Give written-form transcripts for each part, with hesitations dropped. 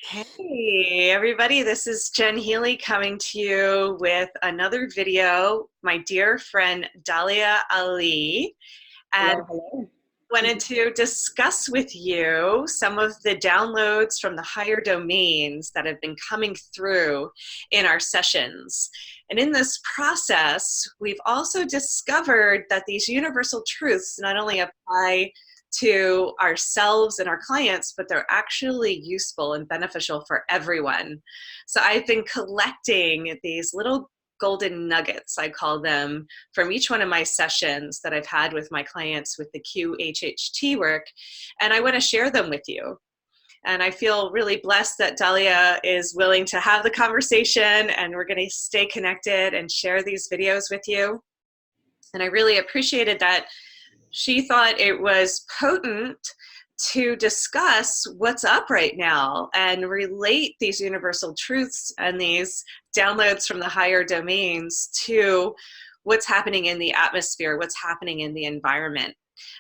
Hey everybody, this is Jen Healy coming to you with another video. My dear friend Dalia Ali, and Hello, hello. wanted to discuss with you some of the downloads from the higher domains that have been coming through in our sessions. And in this process, we've also discovered that these universal truths not only apply to ourselves and our clients, but they're actually useful and beneficial for everyone. So I've been collecting these little golden nuggets, I call them, from each one of my sessions that I've had with my clients with the QHHT work, and I want to share them with you. And I feel really blessed that Dalia is willing to have the conversation, and we're going to stay connected and share these videos with you. And I really appreciated that she thought it was potent to discuss what's up right now and relate these universal truths and these downloads from the higher domains to what's happening in the atmosphere, what's happening in the environment.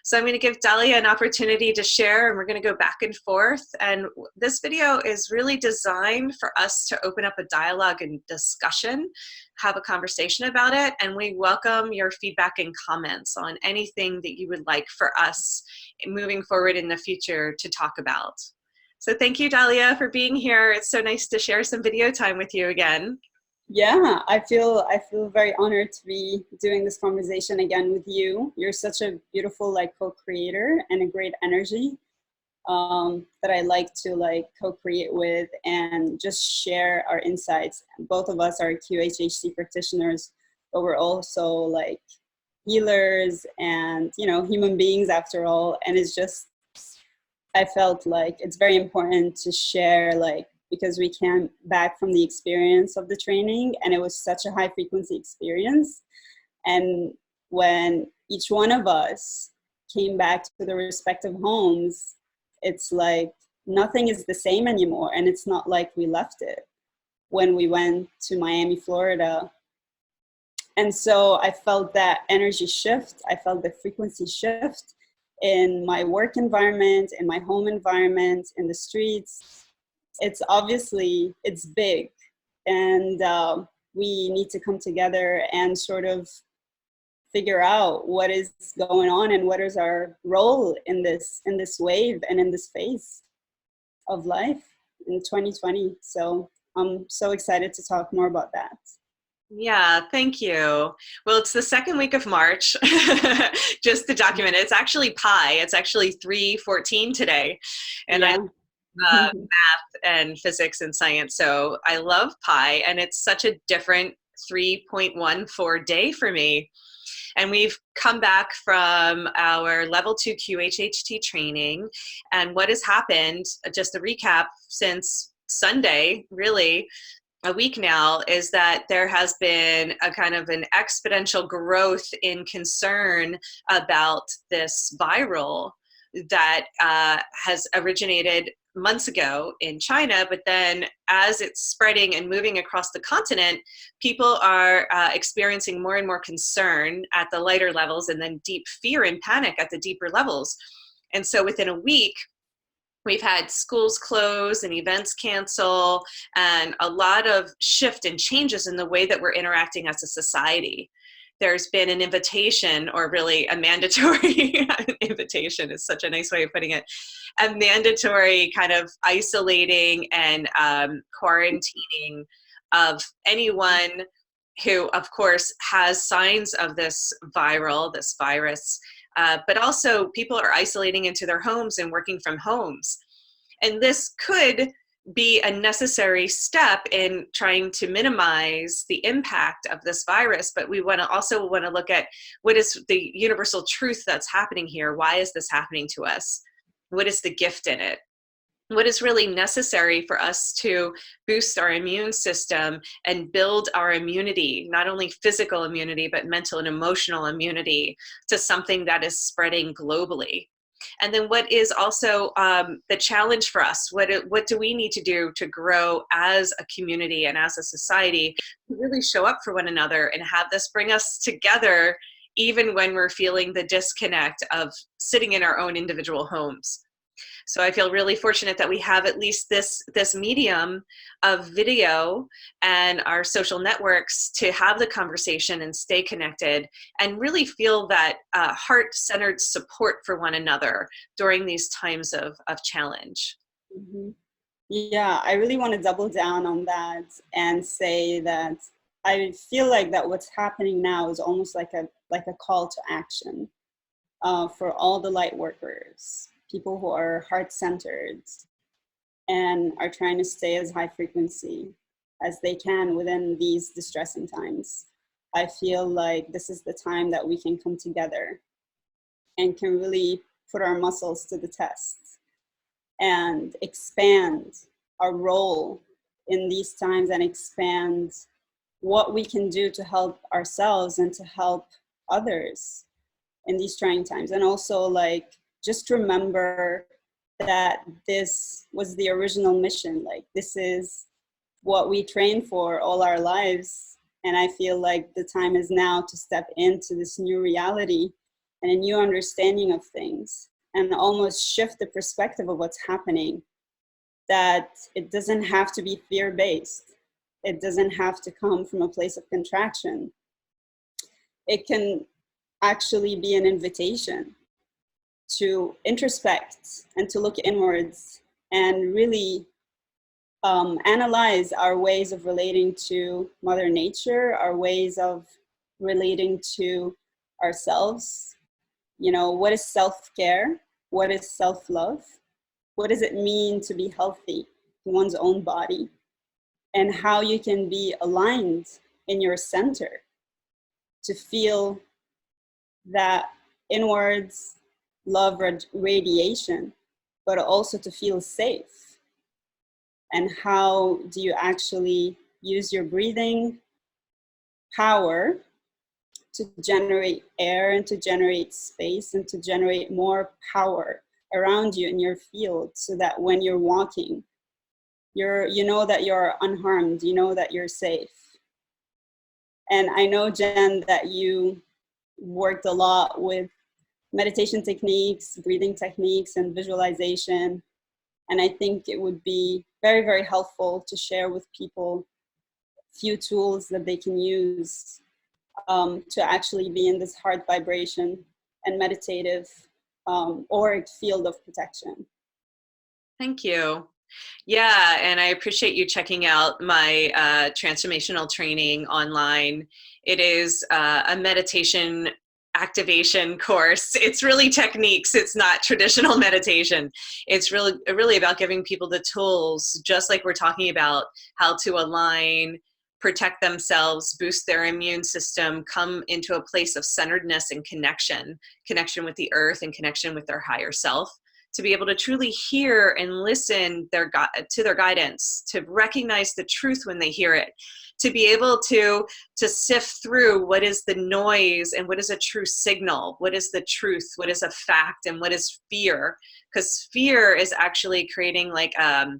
So I'm going to give Dalia an opportunity to share, and we're going to go back and forth. And this video is really designed for us to open up a dialogue and discussion, have a conversation about it, and we welcome your feedback and comments on anything that you would like for us moving forward in the future to talk about. So thank you, Dalia, for being here. It's so nice to share some video time with you again. Yeah, I feel very honored to be doing this conversation again with you. You're such a beautiful co-creator and a great energy that I like to co-create with and just share our insights. Both of us are QHHT practitioners, but we're also healers and human beings after all. And it's just I felt like it's very important to share because we came back from the experience of the training and it was such a high frequency experience. And when each one of us came back to the respective homes, it's like nothing is the same anymore. And it's not like we left it when we went to Miami, Florida. And so I felt that energy shift. I felt the frequency shift in my work environment, in my home environment, in the streets. It's big, and we need to come together and sort of figure out what is going on and what is our role in this wave and in this phase of life in 2020. So I'm so excited to talk more about that. Yeah, thank you. Well, it's the second week of March, just to document it. It's actually Pi. It's actually 3/14 today. And I Yeah. math and physics and science. So I love Pi, and it's such a different 3.14 day for me. And we've come back from our Level II QHHT training. And what has happened, just a recap, since Sunday, really, a week now, is that there has been a kind of an exponential growth in concern about this viral that has originated months ago in China, but then as it's spreading and moving across the continent, people are experiencing more and more concern at the lighter levels, and then deep fear and panic at the deeper levels. And so within a week, we've had schools close and events cancel, and a lot of shift and changes in the way that we're interacting as a society. There's been an invitation, or really a mandatory invitation is such a nice way of putting it, a mandatory kind of isolating and quarantining of anyone who, of course, has signs of this virus, but also people are isolating into their homes and working from homes. And this could be a necessary step in trying to minimize the impact of this virus, but we also want to look at what is the universal truth that's happening here. Why is this happening to us? What is the gift in it? What is really necessary for us to boost our immune system and build our immunity, not only physical immunity, but mental and emotional immunity to something that is spreading globally? And then what is also the challenge for us? What do we need to do to grow as a community and as a society to really show up for one another and have this bring us together, even when we're feeling the disconnect of sitting in our own individual homes? So I feel really fortunate that we have at least this medium of video and our social networks to have the conversation and stay connected and really feel that heart-centered support for one another during these times of challenge. Mm-hmm. Yeah, I really want to double down on that and say that I feel like that what's happening now is almost like a call to action for all the light workers, people who are heart-centered and are trying to stay as high frequency as they can within these distressing times. I feel like this is the time that we can come together and can really put our muscles to the test and expand our role in these times and expand what we can do to help ourselves and to help others in these trying times. And also, like, just remember that this was the original mission. Like, this is what we trained for all our lives. And I feel like the time is now to step into this new reality and a new understanding of things and almost shift the perspective of what's happening, that it doesn't have to be fear-based. It doesn't have to come from a place of contraction. It can actually be an invitation to introspect and to look inwards and really analyze our ways of relating to Mother Nature, our ways of relating to ourselves. You know, what is self-care? What is self-love? What does it mean to be healthy in one's own body? And how you can be aligned in your center to feel that inwards love radiation, but also to feel safe. And how do you actually use your breathing power to generate air and to generate space and to generate more power around you in your field, so that when you're walking, you know that you're unharmed, you know that you're safe. And I know, Jen, that you worked a lot with meditation techniques, breathing techniques, and visualization. And I think it would be very, very helpful to share with people a few tools that they can use to actually be in this heart vibration and meditative auric field of protection. Thank you. Yeah, and I appreciate you checking out my transformational training online. It is a meditation activation course. It's really techniques. It's not traditional meditation. It's really about giving people the tools, just like we're talking about, how to align, protect themselves, boost their immune system, come into a place of centeredness and connection with the earth and connection with their higher self, to be able to truly hear and listen to their guidance, to recognize the truth when they hear it, to be able to sift through what is the noise and what is a true signal, what is the truth, what is a fact, and what is fear. Because fear is actually creating like a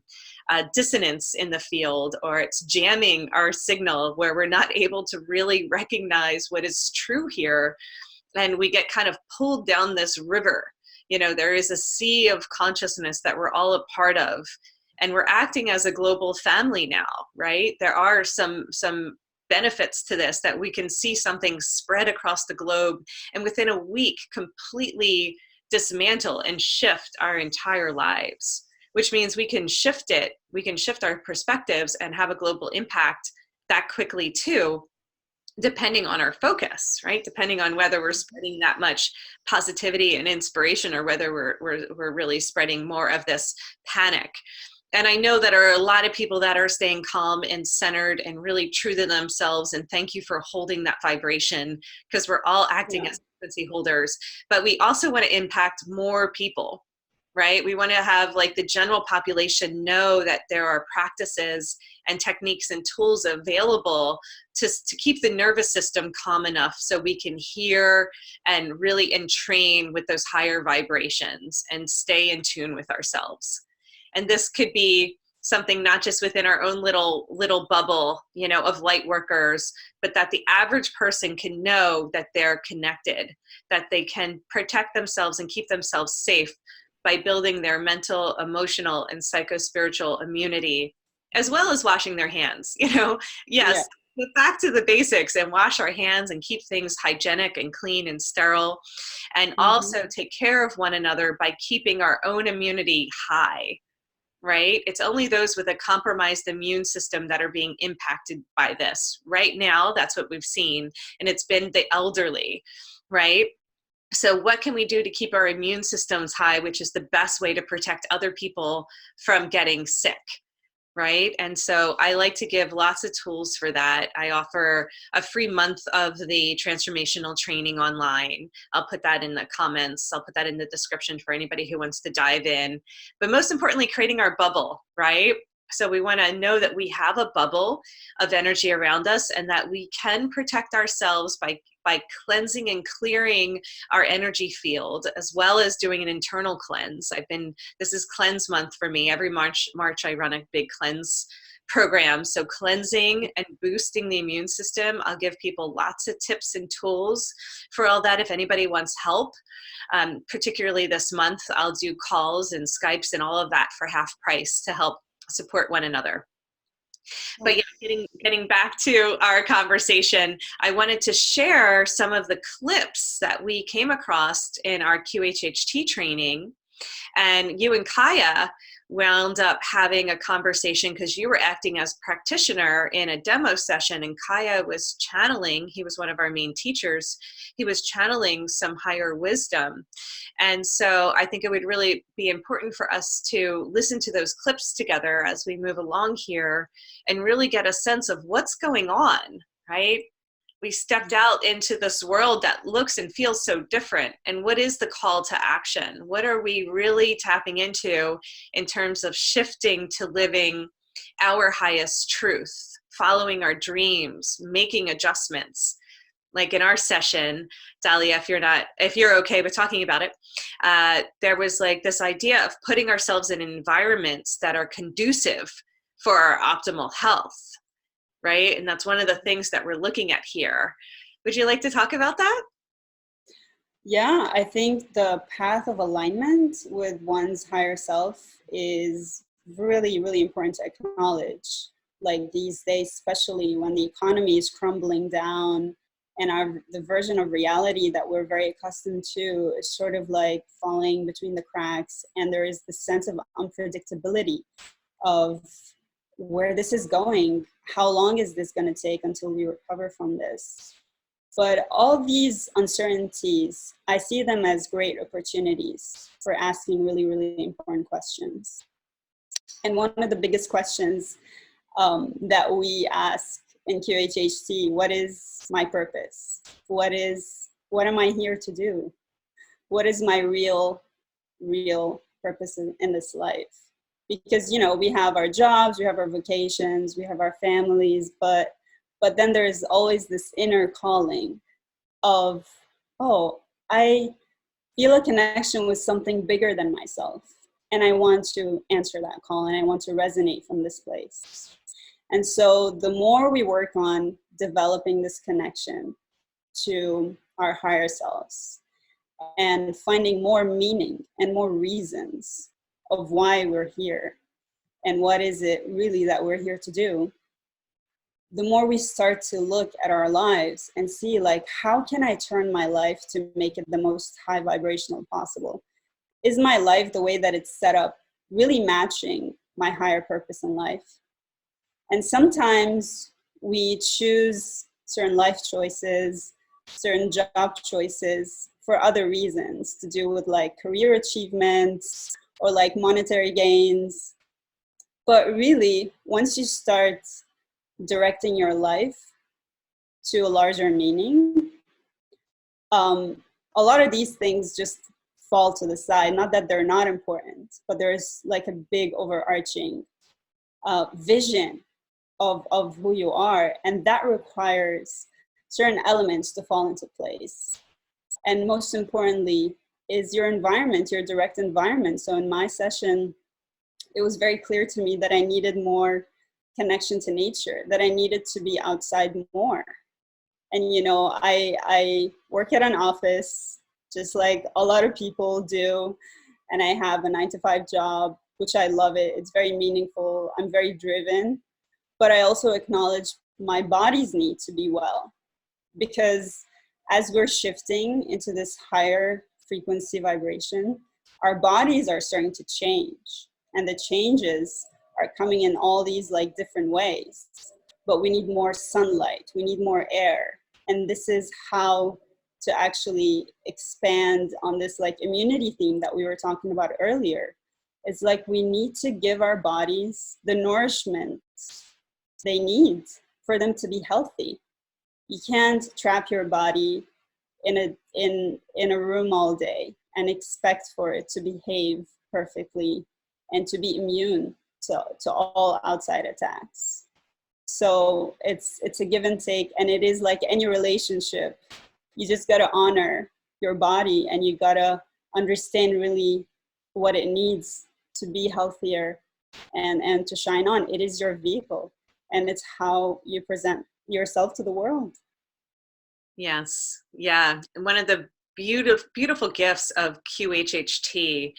dissonance in the field, or it's jamming our signal where we're not able to really recognize what is true here. And we get kind of pulled down this river. You know, there is a sea of consciousness that we're all a part of, and we're acting as a global family now, right? There are some benefits to this, that we can see something spread across the globe and within a week completely dismantle and shift our entire lives, which means we can shift it, we can shift our perspectives and have a global impact that quickly too, depending on our focus, right? Depending on whether we're spreading that much positivity and inspiration, or whether we're really spreading more of this panic. And I know that there are a lot of people that are staying calm and centered and really true to themselves. And thank you for holding that vibration, because we're all acting as frequency holders. But we also want to impact more people, right? We want to have like the general population know that there are practices and techniques and tools available to keep the nervous system calm enough so we can hear and really entrain with those higher vibrations and stay in tune with ourselves. And this could be something not just within our own little bubble, you know, of light workers, but that the average person can know that they're connected, that they can protect themselves and keep themselves safe by building their mental, emotional, and psychospiritual immunity, as well as washing their hands. Yeah. Yes, get back to the basics and wash our hands and keep things hygienic and clean and sterile, and Mm-hmm. also take care of one another by keeping our own immunity high, right? It's only those with a compromised immune system that are being impacted by this. Right now, that's what we've seen, and it's been the elderly, right? So what can we do to keep our immune systems high, which is the best way to protect other people from getting sick? Right. And so I like to give lots of tools for that. I offer a free month of the transformational training online. I'll put that in the comments. I'll put that in the description for anybody who wants to dive in. But most importantly, creating our bubble, right? So we want to know that we have a bubble of energy around us and that we can protect ourselves by cleansing and clearing our energy field, as well as doing an internal cleanse. This is cleanse month for me. Every March I run a big cleanse program. So cleansing and boosting the immune system. I'll give people lots of tips and tools for all that if anybody wants help. Particularly this month, I'll do calls and Skypes and all of that for half price to help support one another. But yeah, getting back to our conversation, I wanted to share some of the clips that we came across in our QHHT training. And you and Kaya wound up having a conversation because you were acting as practitioner in a demo session, and Kaya was channeling, he was one of our main teachers, he was channeling some higher wisdom. And so I think it would really be important for us to listen to those clips together as we move along here and really get a sense of what's going on, right? We stepped out into this world that looks and feels so different. And what is the call to action? What are we really tapping into in terms of shifting to living our highest truth, following our dreams, making adjustments? Like in our session, Dalia, if you're okay with talking about it, there was like this idea of putting ourselves in environments that are conducive for our optimal health. Right? And that's one of the things that we're looking at here. Would you like to talk about that? Yeah, I think the path of alignment with one's higher self is really, really important to acknowledge. Like these days, especially when the economy is crumbling down and the version of reality that we're very accustomed to is sort of like falling between the cracks, and there is this sense of unpredictability of where this is going. How long is this going to take until we recover from this? But all these uncertainties, I see them as great opportunities for asking really, really important questions. And one of the biggest questions that we ask in QHHT, what is my purpose? What am I here to do? What is my real purpose in this life? Because, we have our jobs, we have our vocations, we have our families, but then there's always this inner calling of, oh, I feel a connection with something bigger than myself. And I want to answer that call, and I want to resonate from this place. And so the more we work on developing this connection to our higher selves and finding more meaning and more reasons of why we're here and what is it really that we're here to do, the more we start to look at our lives and see, like, how can I turn my life to make it the most high vibrational possible? Is my life, the way that it's set up, really matching my higher purpose in life? And sometimes we choose certain life choices, certain job choices for other reasons, to do with like career achievements or like monetary gains. But really, once you start directing your life to a larger meaning, a lot of these things just fall to the side. Not that they're not important, but there's like a big overarching vision of who you are, and that requires certain elements to fall into place. And most importantly is your environment, your direct environment. So in my session, it was very clear to me that I needed more connection to nature, that I needed to be outside more. And I work at an office, just like a lot of people do, and I have a 9 to 5 job, which I love it. It's very meaningful. I'm very driven, but I also acknowledge my body's need to be well, because as we're shifting into this higher frequency vibration, our bodies are starting to change, and the changes are coming in all these like different ways. But we need more sunlight, we need more air, and this is how to actually expand on this like immunity theme that we were talking about earlier. It's like we need to give our bodies the nourishment they need for them to be healthy. You can't trap your body in a room all day and expect for it to behave perfectly and to be immune to all outside attacks. So it's a give and take, and it is like any relationship. You just got to honor your body, and you got to understand really what it needs to be healthier and to shine on. It is your vehicle, and it's how you present yourself to the world. Yes. Yeah. And one of the beautiful gifts of QHHT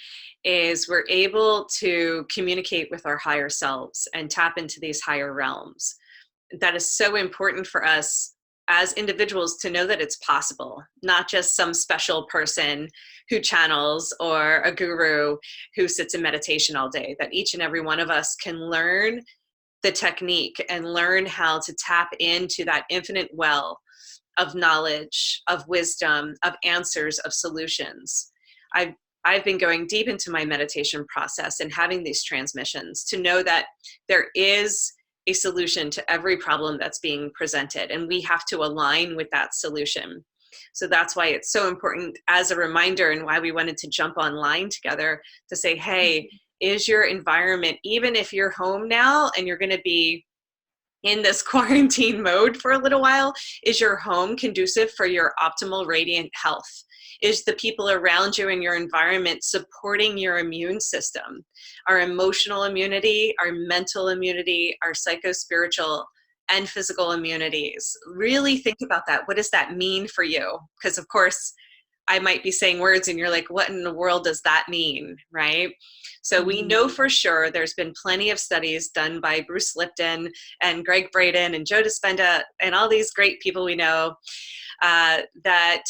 is we're able to communicate with our higher selves and tap into these higher realms. That is so important for us as individuals to know that it's possible, not just some special person who channels or a guru who sits in meditation all day, that each and every one of us can learn the technique and learn how to tap into that infinite well of knowledge, of wisdom, of answers, of solutions. I've been going deep into my meditation process and having these transmissions to know that there is a solution to every problem that's being presented, and we have to align with that solution. So that's why it's so important as a reminder, and why we wanted to jump online together to say, hey, is your environment, even if you're home now and you're going to be in this quarantine mode for a little while, is your home conducive for your optimal radiant health? Is the people around you in your environment supporting your immune system, our emotional immunity, our mental immunity, our psycho-spiritual and physical immunities? Really think about that. What does that mean for you? Because of course, I might be saying words and you're like, what in the world does that mean, right? So we know for sure there's been plenty of studies done by Bruce Lipton and Greg Braden and Joe Dispenza and all these great people we know, that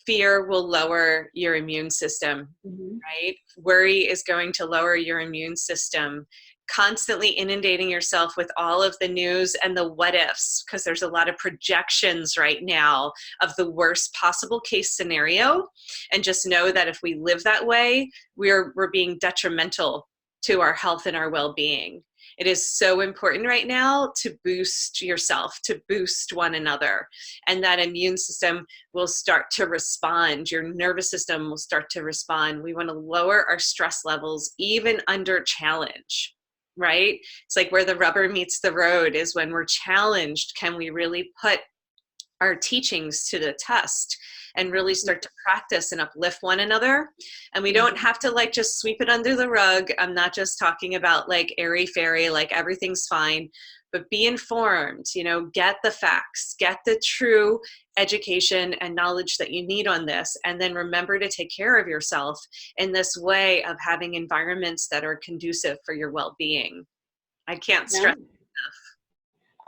fear will lower your immune system, right? Worry is going to lower your immune system. Constantly inundating yourself with all of the news and the what ifs, because there's a lot of projections right now of the worst possible case scenario. And just know that if we live that way, we're being detrimental to our health and our well-being. It is so important right now to boost yourself, to boost one another. And that immune system will start to respond. Your nervous system will start to respond. We want to lower our stress levels even under challenge, right? It's like where the rubber meets the road is when we're challenged. Can we really put our teachings to the test and really start to practice and uplift one another? And we don't have to like just sweep it under the rug. I'm not just talking about like airy fairy, like everything's fine, but be informed, you know, get the facts, get the true education and knowledge that you need on this. And then remember to take care of yourself in this way of having environments that are conducive for your well-being. I can't stress enough.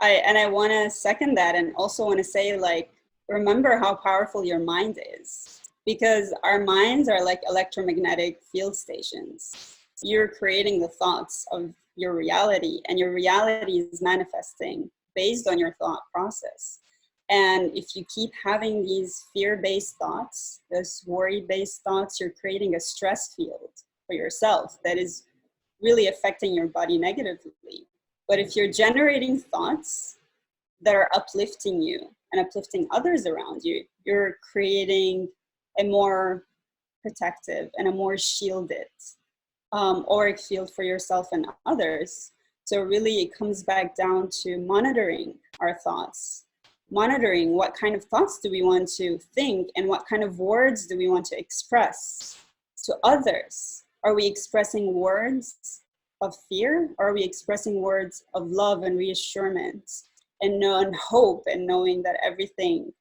I want to second that, and also want to say, like, remember how powerful your mind is, because our minds are like electromagnetic field stations. You're creating the thoughts of your reality, and your reality is manifesting based on your thought process. And if you keep having these fear-based thoughts, those worry-based thoughts, you're creating a stress field for yourself that is really affecting your body negatively. But if you're generating thoughts that are uplifting you and uplifting others around you, you're creating a more protective and a more shielded auric field for yourself and others. So really it comes back down to monitoring our thoughts, monitoring what kind of thoughts do we want to think and what kind of words do we want to express to others. Are we expressing words of fear, or are we expressing words of love and reassurance and hope, and knowing that everything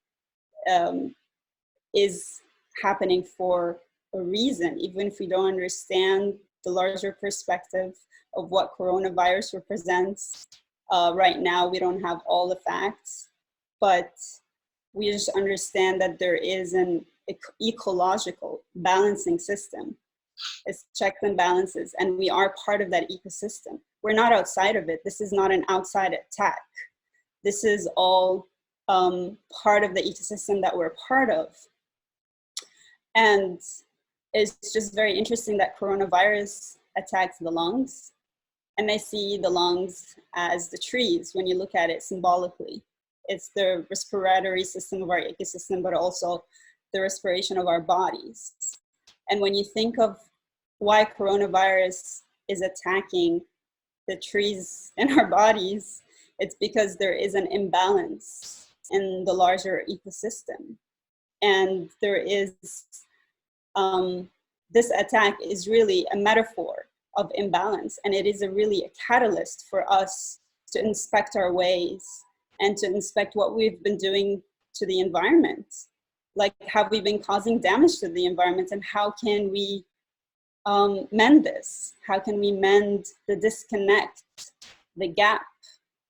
is happening for a reason, even if we don't understand the larger perspective of what coronavirus represents. Right now, we don't have all the facts, but we just understand that there is an ecological balancing system. It's checks and balances, and we are part of that ecosystem. We're not outside of it. This is not an outside attack. This is all part of the ecosystem that we're part of. And it's just very interesting that coronavirus attacks the lungs. And I see the lungs as the trees when you look at it symbolically. It's the respiratory system of our ecosystem, but also the respiration of our bodies. And when you think of why coronavirus is attacking the trees in our bodies, it's because there is an imbalance in the larger ecosystem. And there is, this attack is really a metaphor of imbalance, and it is really a catalyst for us to inspect our ways and to inspect what we've been doing to the environment. Like, have we been causing damage to the environment, and how can we mend this? How can we mend the disconnect, the gap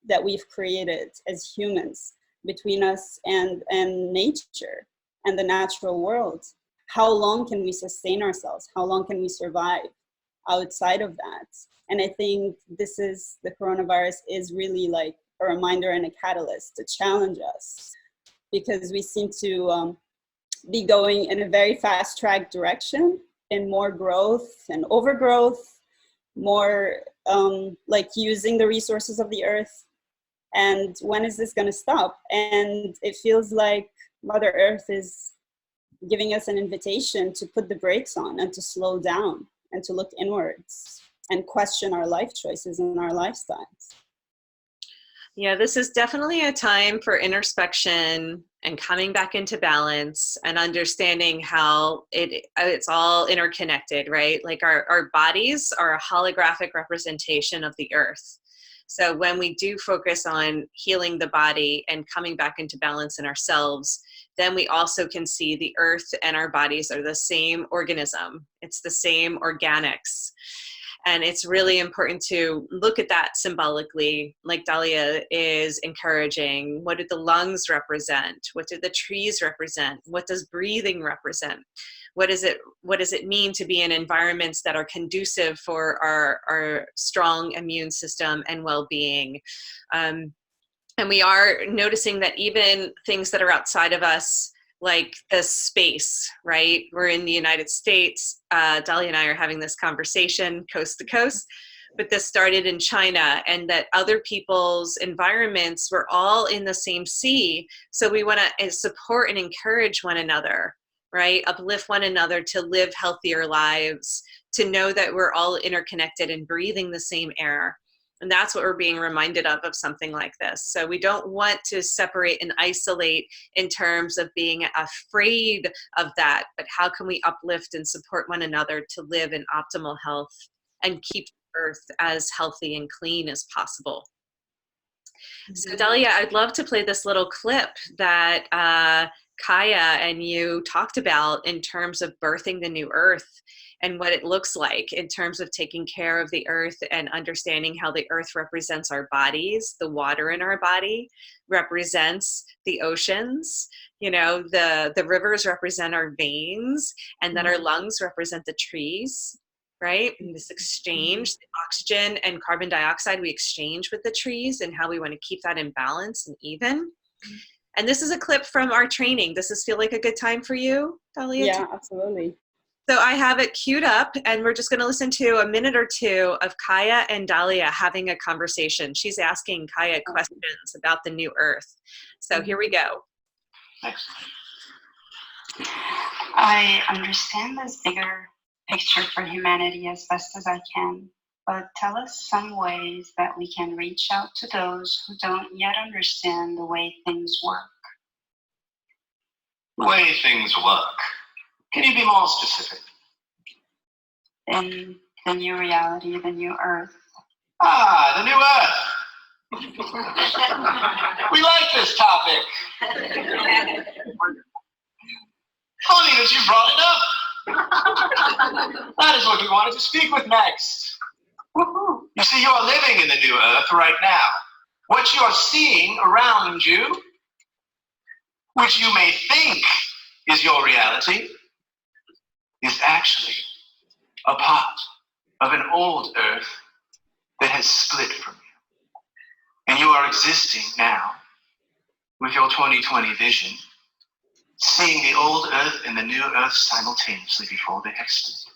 that we've created as humans between us and nature and the natural world? How long can we sustain ourselves? How long can we survive outside of that? And I think the coronavirus is really like a reminder and a catalyst to challenge us, because we seem to be going in a very fast track direction, in more growth and overgrowth, more like using the resources of the earth. And when is this going to stop? And it feels like Mother Earth is giving us an invitation to put the brakes on and to slow down and to look inwards and question our life choices and our lifestyles. Yeah, this is definitely a time for introspection and coming back into balance and understanding how it's all interconnected, right? Like our bodies are a holographic representation of the earth. So when we do focus on healing the body and coming back into balance in ourselves, then we also can see the earth and our bodies are the same organism. It's the same organics. And it's really important to look at that symbolically, like Dalia is encouraging. What do the lungs represent? What do the trees represent? What does breathing represent? What does it mean to be in environments that are conducive for our strong immune system and well-being? And we are noticing that even things that are outside of us, like the space, right? We're in the United States. Dalia and I are having this conversation coast to coast, but this started in China, and that other people's environments were all in the same sea. So we want to support and encourage one another, right? Uplift one another to live healthier lives, to know that we're all interconnected and breathing the same air. And that's what we're being reminded of something like this. So we don't want to separate and isolate in terms of being afraid of that, but how can we uplift and support one another to live in optimal health and keep the earth as healthy and clean as possible? So Dalia, I'd love to play this little clip that Kaya and you talked about in terms of birthing the new earth and what it looks like in terms of taking care of the earth and understanding how the earth represents our bodies. The water in our body represents the oceans. You know, the rivers represent our veins, and then our lungs represent the trees, right? And this exchange, the oxygen and carbon dioxide we exchange with the trees, and how we want to keep that in balance and even. And this is a clip from our training. Does this feel like a good time for you, Dalia? Yeah, absolutely. So I have it queued up, and we're just going to listen to a minute or two of Kaya and Dalia having a conversation. She's asking Kaya questions about the new earth. So here we go. I understand this bigger picture for humanity as best as I can, but tell us some ways that we can reach out to those who don't yet understand the way things work. The way things work? Can you be more specific? In the new reality, the new earth. Ah, the new earth. We like this topic. Funny that you brought it up. That is what we wanted to speak with next. You see, you are living in the new earth right now. What you are seeing around you, which you may think is your reality, is actually a part of an old earth that has split from you. And you are existing now with your 2020 vision, seeing the old earth and the new earth simultaneously before they have split,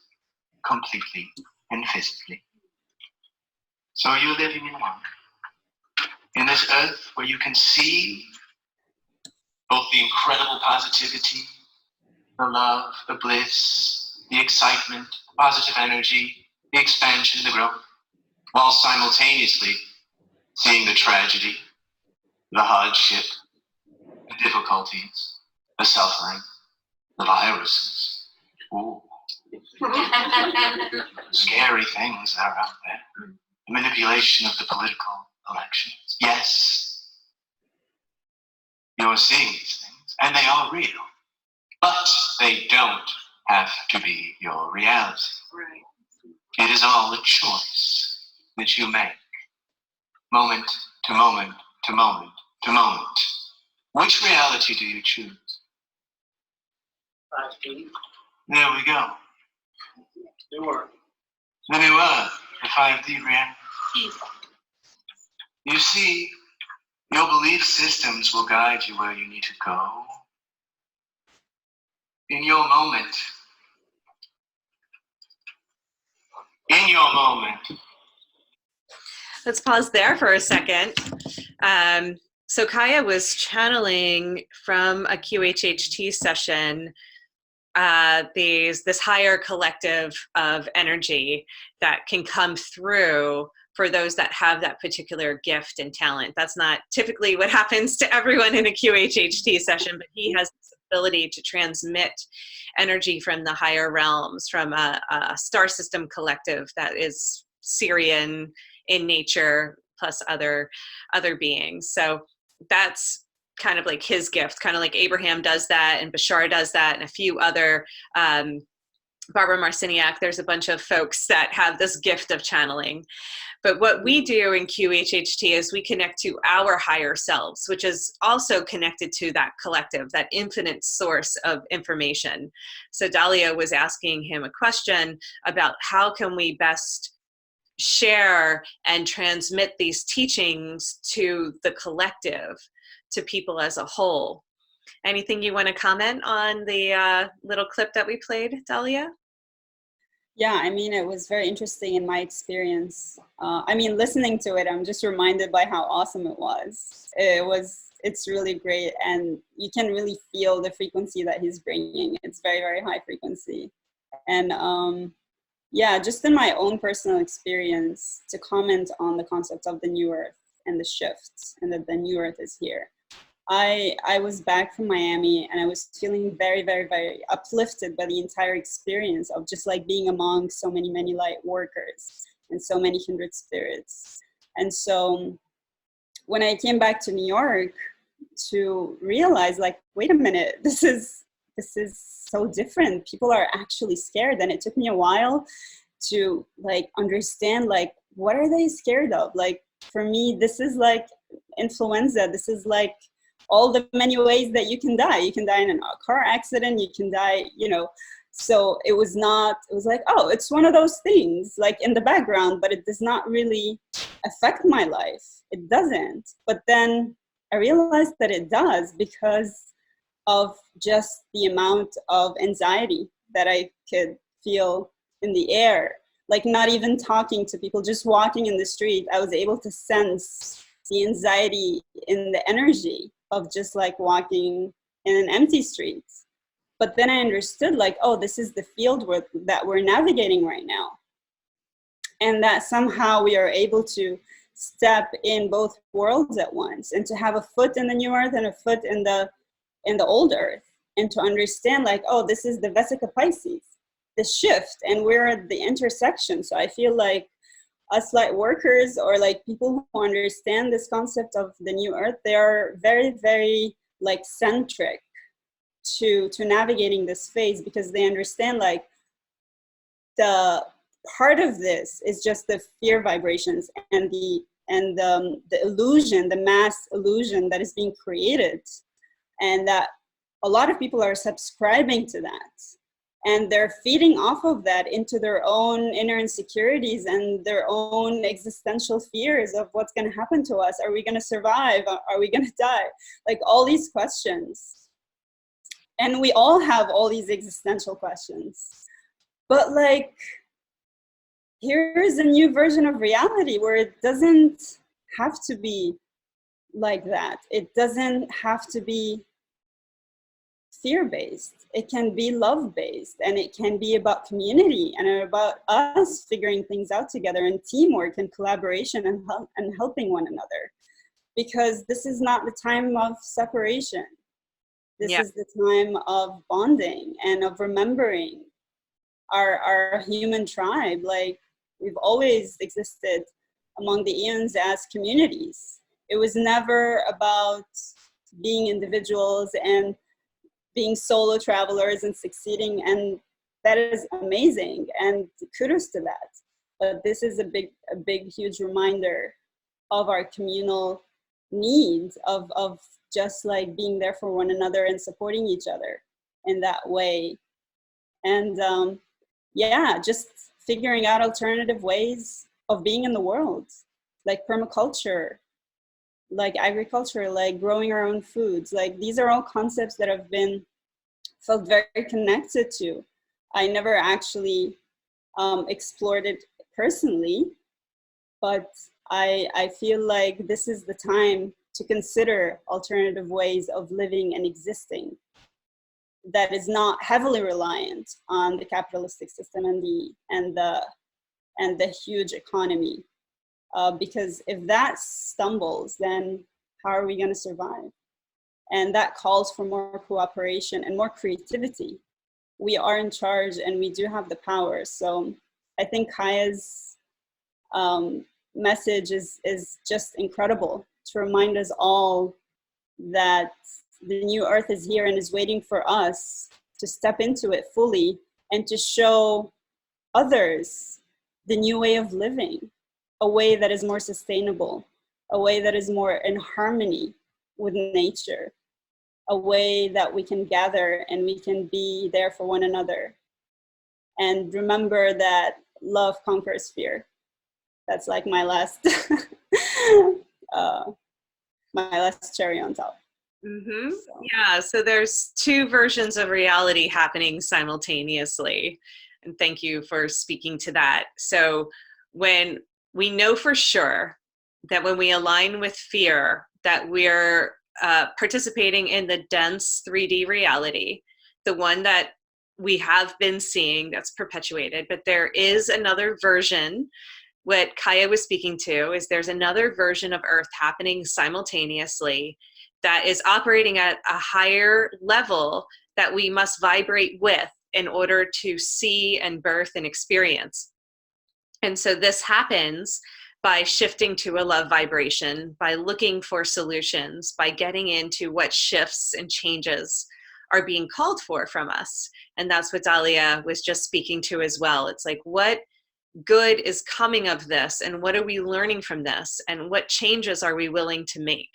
completely and physically. So you're living in one. In this earth where you can see both the incredible positivity, the love, the bliss, the excitement, positive energy, the expansion, the growth, while simultaneously seeing the tragedy, the hardship, the difficulties, the suffering, the viruses. Ooh. Scary things that are out there. The manipulation of the political elections. Yes, you're seeing these things, and they are real. But they don't have to be your reality. Right. It is all a choice that you make, moment to moment to moment to moment. Which reality do you choose? 5D. There we go. New Earth. The new Earth, the 5D reality. You see, your belief systems will guide you where you need to go. In your moment. In your moment. Let's pause there for a second. So Kaya was channeling from a QHHT session this higher collective of energy that can come through for those that have that particular gift and talent. That's not typically what happens to everyone in a QHHT session, but he has this ability to transmit energy from the higher realms, from a star system collective that is Syrian in nature, plus other beings. So that's kind of like his gift, kind of like Abraham does that, and Bashar does that, and a few other, Barbara Marciniak, there's a bunch of folks that have this gift of channeling. But what we do in QHHT is we connect to our higher selves, which is also connected to that collective, that infinite source of information. So Dalia was asking him a question about how can we best share and transmit these teachings to the collective, to people as a whole. Anything you want to comment on the little clip that we played, Dalia? Yeah, I mean, it was very interesting in my experience. I mean, listening to it, I'm just reminded by how awesome it was. It's really great, and you can really feel the frequency that he's bringing. It's very, very high frequency. And yeah, just in my own personal experience, to comment on the concept of the new earth and the shifts, and that the new earth is here. I was back from Miami, and I was feeling very, very, very uplifted by the entire experience of just like being among so many light workers and so many kindred spirits. And so when I came back to New York, to realize like, wait a minute, this is so different. People are actually scared. And it took me a while to like understand, like, what are they scared of? Like, for me, this is like influenza. This is like all the many ways that you can die. You can die in a car accident, you can die, you know. So it was like, oh, it's one of those things like in the background, but it does not really affect my life. It doesn't. But then I realized that it does, because of just the amount of anxiety that I could feel in the air. Like, not even talking to people, just walking in the street, I was able to sense the anxiety in the energy of just like walking in an empty street. But then I understood, like, oh, this is the field that we're navigating right now. And that somehow we are able to step in both worlds at once, and to have a foot in the new earth and a foot in the old earth, and to understand, like, oh, this is the Vesica Pisces, the shift, and we're at the intersection. So I feel like us light workers, or like people who understand this concept of the new earth, they are very, very like centric to navigating this phase, because they understand like the part of this is just the fear vibrations and the illusion, the mass illusion that is being created, and that a lot of people are subscribing to that, and they're feeding off of that into their own inner insecurities and their own existential fears of what's going to happen to us. Are we going to survive? Are we going to die? Like all these questions. And we all have all these existential questions. But like, here's a new version of reality where it doesn't have to be like that. It doesn't have to be fear-based. It can be love-based, and it can be about community and about us figuring things out together, and teamwork and collaboration and helping one another. Because this is not the time of separation. This is the time of bonding and of remembering our human tribe. Like, we've always existed among the eons as communities. It was never about being individuals and being solo travelers and succeeding, and that is amazing, and kudos to that. But this is a big, huge reminder of our communal needs of just like being there for one another and supporting each other in that way. And just figuring out alternative ways of being in the world, like permaculture, like agriculture, like growing our own foods. Like, these are all concepts that have been felt very connected to. I never actually explored it personally, but I feel like this is the time to consider alternative ways of living and existing that is not heavily reliant on the capitalistic system and the huge economy. Because if that stumbles, then how are we going to survive? And that calls for more cooperation and more creativity. We are in charge, and we do have the power. So I think Kaya's message is just incredible, to remind us all that the new earth is here and is waiting for us to step into it fully and to show others the new way of living, a way that is more sustainable, a way that is more in harmony with nature, a way that we can gather and we can be there for one another. And remember that love conquers fear. That's like my last my last cherry on top. Mm-hmm. So. Yeah, so there's two versions of reality happening simultaneously. And thank you for speaking to that. So when we know for sure that when we align with fear, that we're participating in the dense 3D reality, the one that we have been seeing that's perpetuated, but there is another version. What Kaya was speaking to is there's another version of Earth happening simultaneously that is operating at a higher level that we must vibrate with in order to see and birth and experience. And so this happens by shifting to a love vibration, by looking for solutions, by getting into what shifts and changes are being called for from us. And that's what Dalia was just speaking to as well. It's like, what good is coming of this, and what are we learning from this, and what changes are we willing to make?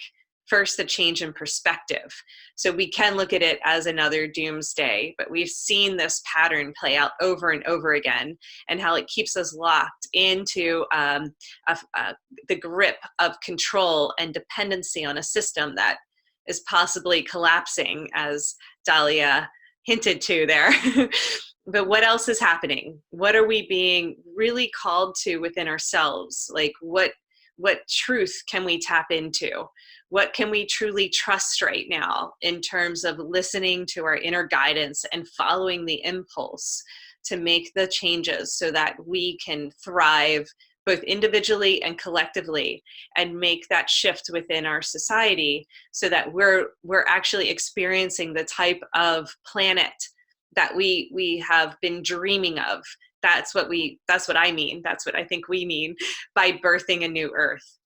First, the change in perspective. So we can look at it as another doomsday, but we've seen this pattern play out over and over again, and how it keeps us locked into the grip of control and dependency on a system that is possibly collapsing, as Dalia hinted to there. But what else is happening? What are we being really called to within ourselves? Like, what truth can we tap into? What can we truly trust right now in terms of listening to our inner guidance and following the impulse to make the changes so that we can thrive both individually and collectively, and make that shift within our society so that we're actually experiencing the type of planet that we have been dreaming of. That's what I mean. That's what I think we mean by birthing a new earth.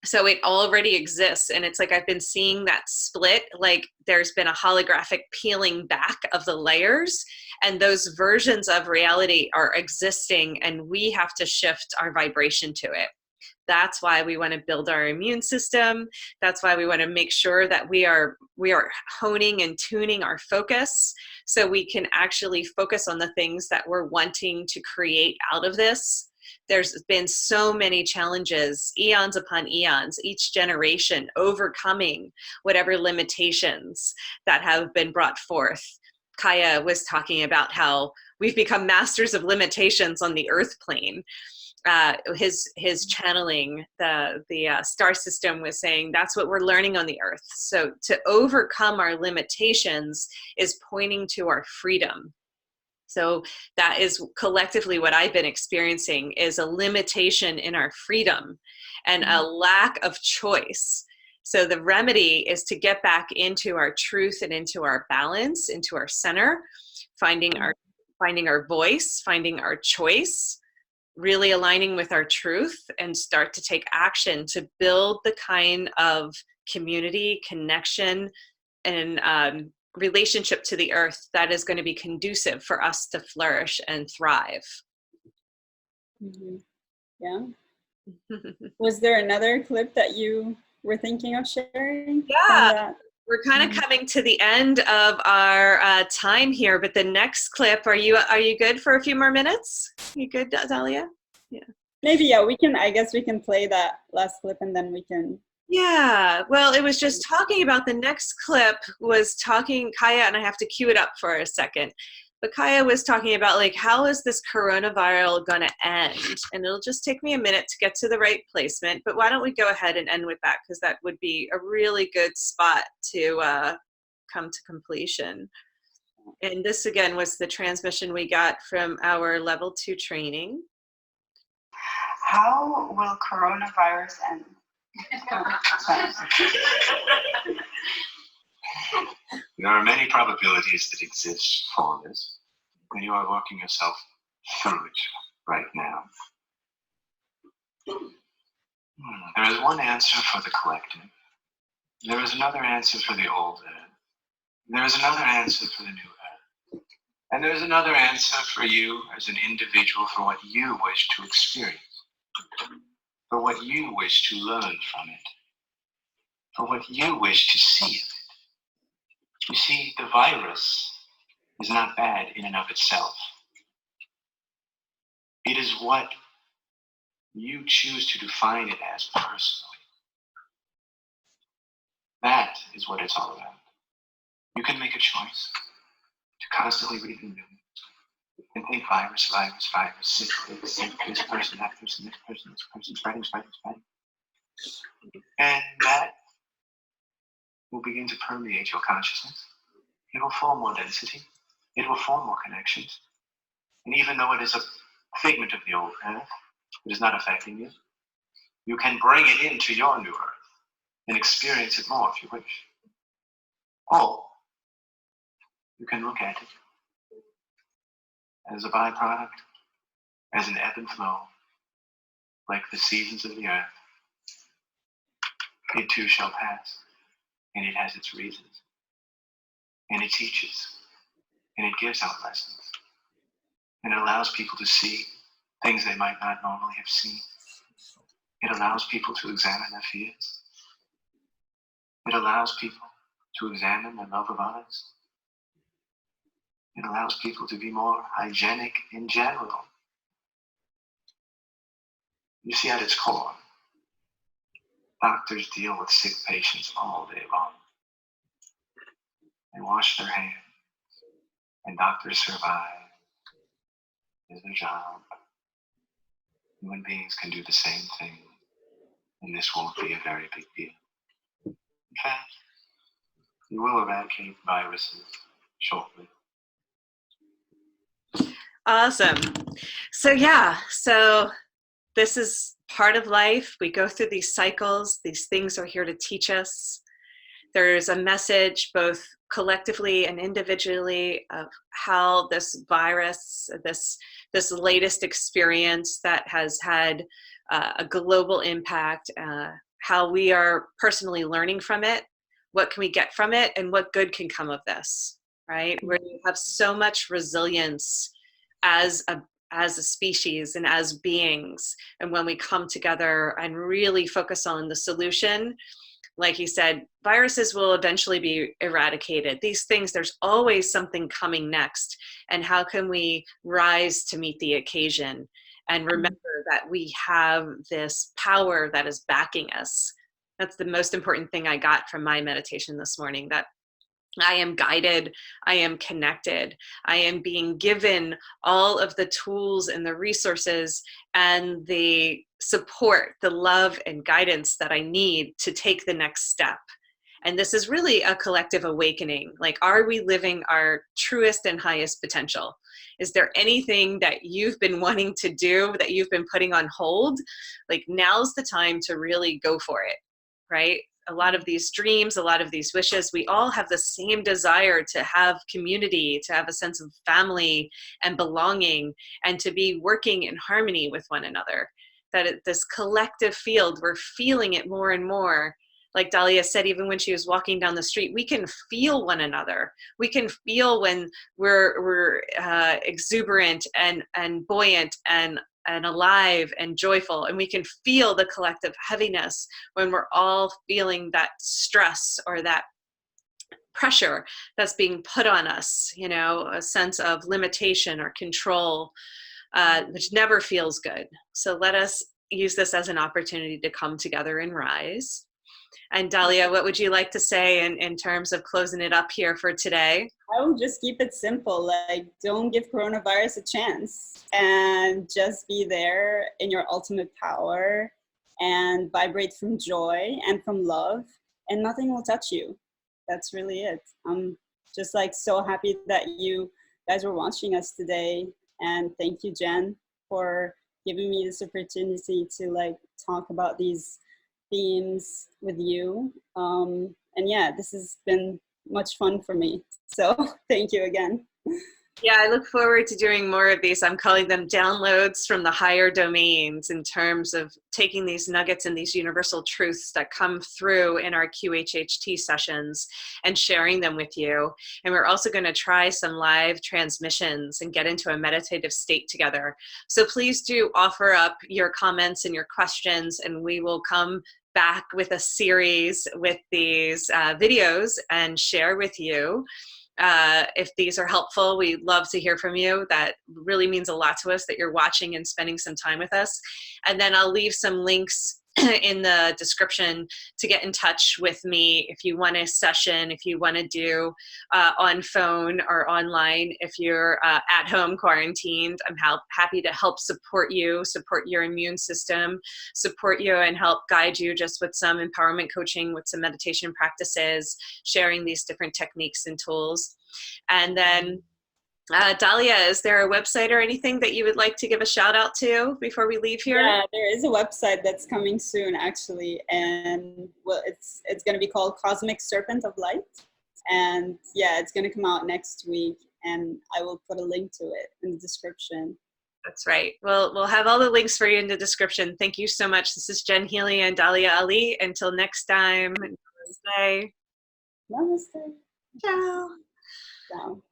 So it already exists. And it's like I've been seeing that split, like there's been a holographic peeling back of the layers, and those versions of reality are existing, and we have to shift our vibration to it. That's why we want to build our immune system. That's why we want to make sure that we are honing and tuning our focus so we can actually focus on the things that we're wanting to create out of this. There's been so many challenges, eons upon eons, each generation overcoming whatever limitations that have been brought forth. Kaya was talking about how we've become masters of limitations on the earth plane. His channeling the star system was saying that's what we're learning on the earth. So to overcome our limitations is pointing to our freedom. So that is collectively what I've been experiencing, is a limitation in our freedom and a lack of choice. So the remedy is to get back into our truth and into our balance, into our center, finding our voice, finding our choice, really aligning with our truth, and start to take action to build the kind of community, connection, and relationship to the earth that is going to be conducive for us to flourish and thrive. Mm-hmm. Yeah. Was there another clip that you were thinking of sharing? Yeah, we're kind of coming to the end of our time here, but the next clip, are you good for a few more minutes? You good, Dalia? Yeah. Maybe, yeah, I guess we can play that last clip and then we can. Yeah, well, it was just talking about the next clip was talking, Kaya, and I have to cue it up for a second, but Kaya was talking about like, how is this coronavirus going to end? And it'll just take me a minute to get to the right placement, but why don't we go ahead and end with that, because that would be a really good spot to come to completion. And this again was the transmission we got from our Level II training. How will coronavirus end? There are many probabilities that exist for this, and you are working yourself through it right now. There is one answer for the collective. There is another answer for the old earth. There is another answer for the new earth. And there is another answer for you as an individual, for what you wish to experience, for what you wish to learn from it, for what you wish to see of it. You see, the virus is not bad in and of itself. It is what you choose to define it as personally. That is what it's all about. You can make a choice to constantly read the news and think virus, sick, this person, that person, this person, spreading. And that will begin to permeate your consciousness. It will form more density. It will form more connections. And even though it is a figment of the old earth, it is not affecting you. You can bring it into your new earth and experience it more if you wish. Or you can look at it as a byproduct, as an ebb and flow, like the seasons of the earth. It too shall pass, and it has its reasons, and it teaches, and it gives out lessons, and it allows people to see things they might not normally have seen. It allows people to examine their fears. It allows people to examine their love of others. It allows people to be more hygienic in general. You see, at its core, doctors deal with sick patients all day long. They wash their hands, and doctors survive. It's their job. Human beings can do the same thing, and this won't be a very big deal. In fact, you will eradicate viruses shortly. Awesome. So yeah, so this is part of life. We go through these cycles. These things are here to teach us. There's a message both collectively and individually of how this virus, this latest experience that has had a global impact, how we are personally learning from it, what can we get from it, and what good can come of this, right? Where you have so much resilience as a species and as beings. And when we come together and really focus on the solution, like you said, viruses will eventually be eradicated. These things, there's always something coming next. And how can we rise to meet the occasion and remember that we have this power that is backing us? That's the most important thing I got from my meditation this morning, that I am guided, I am connected, I am being given all of the tools and the resources and the support, the love and guidance that I need to take the next step. And this is really a collective awakening. Like, are we living our truest and highest potential? Is there anything that you've been wanting to do that you've been putting on hold? Like, now's the time to really go for it, right? A lot of these dreams, a lot of these wishes, we all have the same desire to have community, to have a sense of family and belonging, and to be working in harmony with one another. That this collective field, we're feeling it more and more. Like Dalia said, even when she was walking down the street, we can feel one another. We can feel when we're exuberant and buoyant and alive and joyful, and we can feel the collective heaviness when we're all feeling that stress or that pressure that's being put on us, you know, a sense of limitation or control, which never feels good. So let us use this as an opportunity to come together and rise. And Dalia, what would you like to say in terms of closing it up here for today? I would just keep it simple. Like, don't give coronavirus a chance, and just be there in your ultimate power and vibrate from joy and from love, and nothing will touch you. That's really it. I'm just like so happy that you guys were watching us today. And thank you, Jen, for giving me this opportunity to like talk about these themes with you. And yeah, this has been much fun for me. So thank you again. Yeah, I look forward to doing more of these. I'm calling them downloads from the higher domains, in terms of taking these nuggets and these universal truths that come through in our QHHT sessions and sharing them with you. And we're also going to try some live transmissions and get into a meditative state together. So please do offer up your comments and your questions, and we will come back with a series with these videos and share with you. If these are helpful, we'd love to hear from you. That really means a lot to us, that you're watching and spending some time with us. And then I'll leave some links in the description to get in touch with me if you want a session, if you want to do on phone or online, if you're at home quarantined. I'm happy to help support you, support your immune system, support you and help guide you just with some empowerment coaching, with some meditation practices, sharing these different techniques and tools. And then Dalia, is there a website or anything that you would like to give a shout out to before we leave here? Yeah, there is a website that's coming soon, actually, and well, it's going to be called Cosmic Serpent of Light, and yeah, it's going to come out next week, and I will put a link to it in the description. That's right. Well, we'll have all the links for you in the description. Thank you so much. This is Jen Healy and Dalia Ali. Until next time, namaste. Namaste. Ciao. Ciao.